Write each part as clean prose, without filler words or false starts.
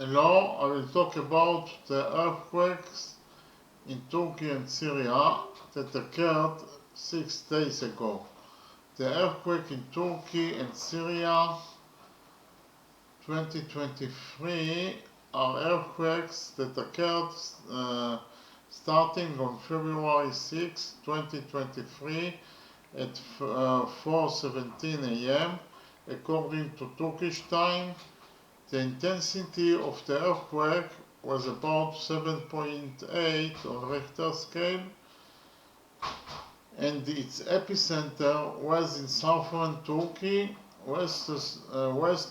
Hello, I will talk about the earthquakes in Turkey and Syria that occurred 6 days ago. The earthquake in Turkey and Syria 2023 are earthquakes that occurred starting on February 6, 2023 at 4:17 a.m. according to Turkish time. The intensity of the earthquake was about 7.8 on Richter scale, and its epicenter was in southern Turkey, west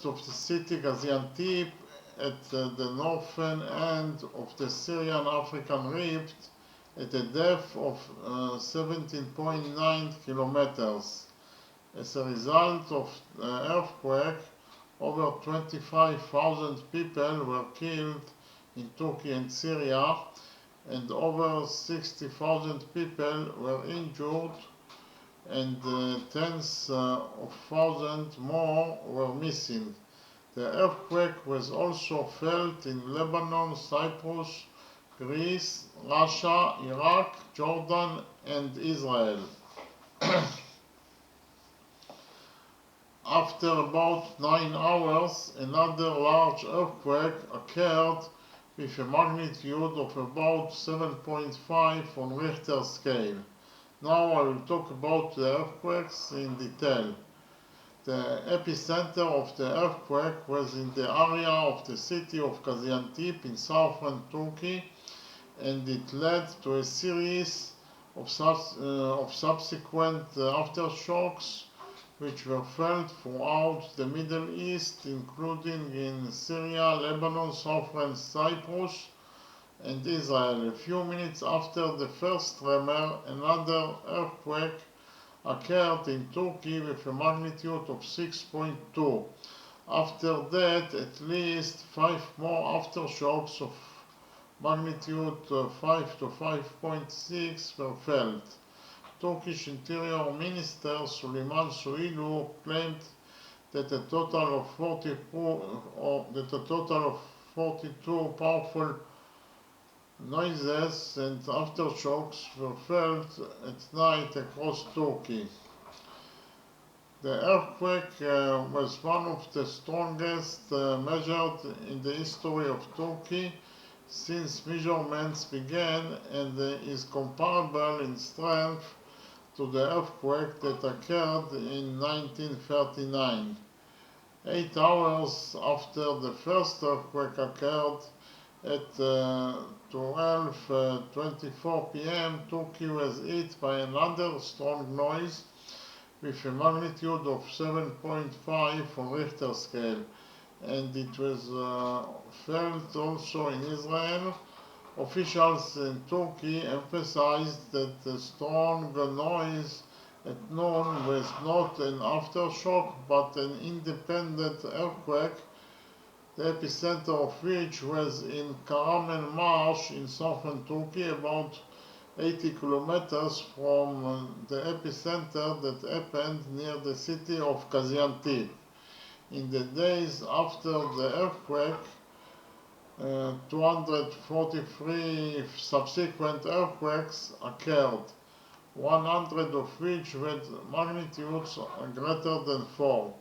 of the city Gaziantep, at the northern end of the Syrian African Rift, at a depth of 17.9 kilometers. As a result of the earthquake, over 25,000 people were killed in Turkey and Syria, and over 60,000 people were injured, and tens of thousands more were missing. The earthquake was also felt in Lebanon, Cyprus, Greece, Russia, Iraq, Jordan, and Israel. After about 9 hours, another large earthquake occurred with a magnitude of about 7.5 on Richter scale. Now I will talk about the earthquakes in detail. The epicenter of the earthquake was in the area of the city of Gaziantep in southern Turkey, and it led to a series of subsequent aftershocks which were felt throughout the Middle East, including in Syria, Lebanon, southern Cyprus, and Israel. A few minutes after the first tremor, another earthquake occurred in Turkey with a magnitude of 6.2. After that, at least 5 more aftershocks of magnitude 5 to 5.6 were felt. Turkish Interior Minister Süleyman Soylu claimed that a total of 42 powerful noises and aftershocks were felt at night across Turkey. The earthquake was one of the strongest measured in the history of Turkey since measurements began, and is comparable in strength to the earthquake that occurred in 1939. 8 hours after the first earthquake occurred, at 12:24 p.m., Turkey was hit by another strong noise with a magnitude of 7.5 on Richter scale, and it was felt also in Israel. Officials in Turkey emphasized that the strong noise at noon was not an aftershock but an independent earthquake, the epicenter of which was in Karaman Marsh in southern Turkey, about 80 kilometers from the epicenter that happened near the city of Gaziantep. In the days after the earthquake, 243 subsequent earthquakes occurred, 100 of which had magnitudes greater than 4.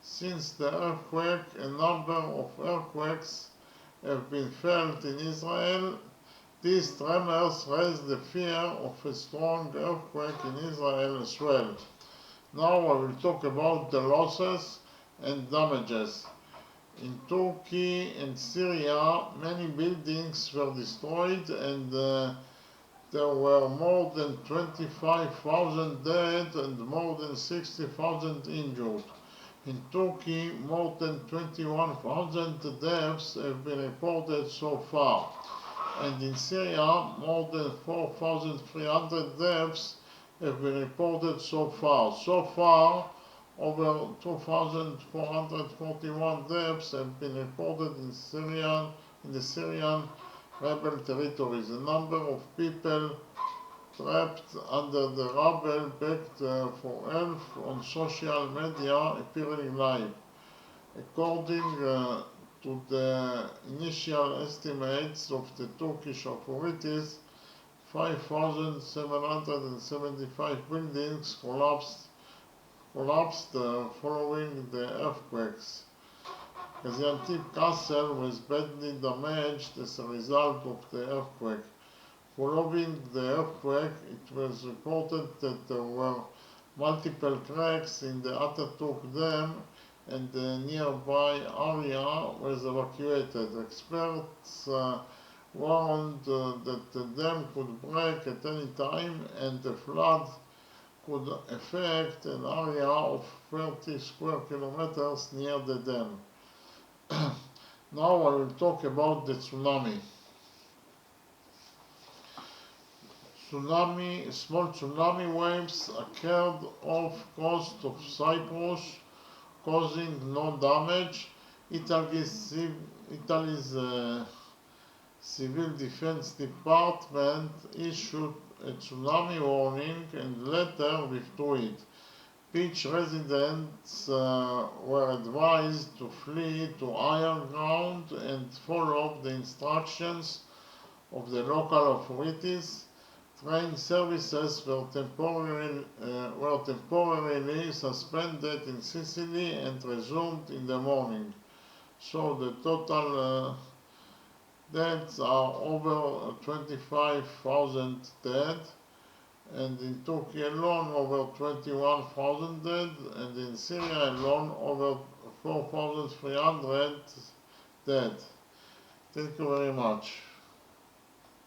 Since the earthquake, a number of earthquakes have been felt in Israel. These tremors raised the fear of a strong earthquake in Israel as well. Now I will talk about the losses and damages. In Turkey and Syria, many buildings were destroyed, and there were more than 25,000 dead and more than 60,000 injured. In Turkey, more than 21,000 deaths have been reported so far, and in Syria, more than 4,300 deaths have been reported so far. So far, over 2,441 deaths have been reported in the Syrian rebel territories. The number of people trapped under the rubble begged for help on social media appearing live. According to the initial estimates of the Turkish authorities, 5,775 buildings collapsed following the earthquakes. Gaziantep Castle was badly damaged as a result of the earthquake. Following the earthquake, it was reported that there were multiple cracks in the Ataturk Dam and the nearby area was evacuated. Experts warned that the dam could break at any time and the flood could affect an area of 30 square kilometers near the dam. Now I will talk about the tsunami. Small tsunami waves occurred off coast of Cyprus, causing no damage. Italy's Civil Defense Department issued a tsunami warning and later withdrew it. Beach residents were advised to flee to higher ground and follow the instructions of the local authorities. Train services were temporarily suspended in Sicily and resumed in the morning. So the total deaths are over 25,000 dead, and in Turkey alone over 21,000 dead, and in Syria alone over 4,300 dead. Thank you very much.